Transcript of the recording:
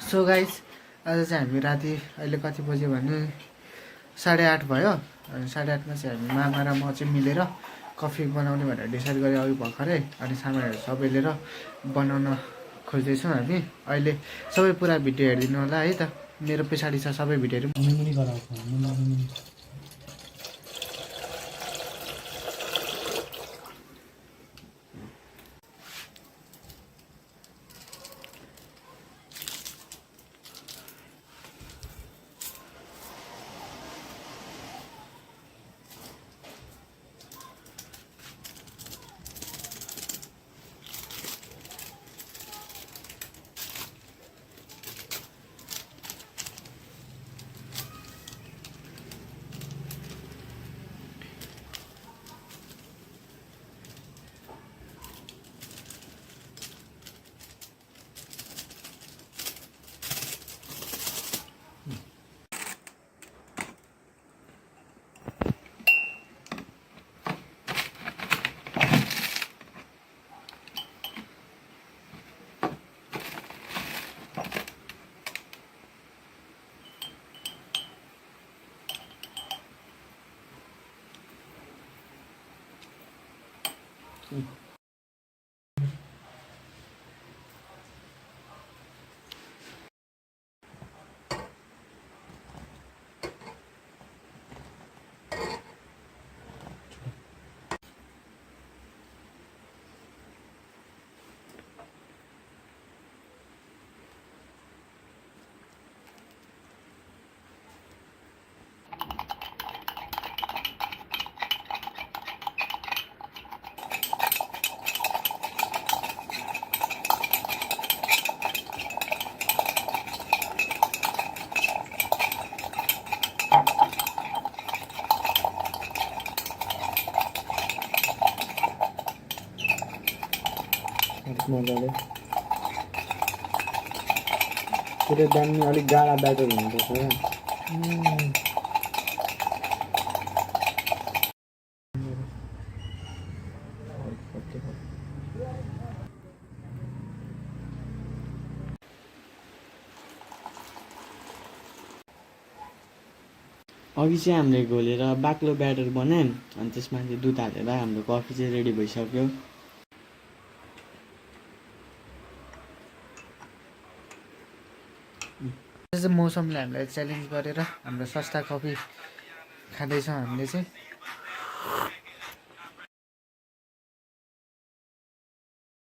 So guys आज चाहिँ हामी राति अहिले कति बज्यो भने 8:30 भयो। अनि 8:30मा चाहिँ हामी मामा र म चाहिँ मिलेर कफी बनाउने भनेर डिसाइड गरेँ अघि भर्खरै। अनि सामानहरू सबै लिएर बनाउन खोज्दैछौँ हामी। अहिले सबै पुरा भिडियो हेरिदिनु होला है त। मेरो पछाडि छ सबै भिडियोहरू। मजाले पुरै दामी अलिक गाढा ब्याटर हुनुपर्छ क्या। अघि चाहिँ हामीले घोलेर बाक्लो ब्याटर बनायौँ अनि त्यसमा चाहिँ दुध हालेर हाम्रो कफी चाहिँ रेडी भइसक्यो। मौसमले हामीलाई च्यालेन्ज गरेर हाम्रो सस्ता कफी खाँदैछौँ हामीले चाहिँ।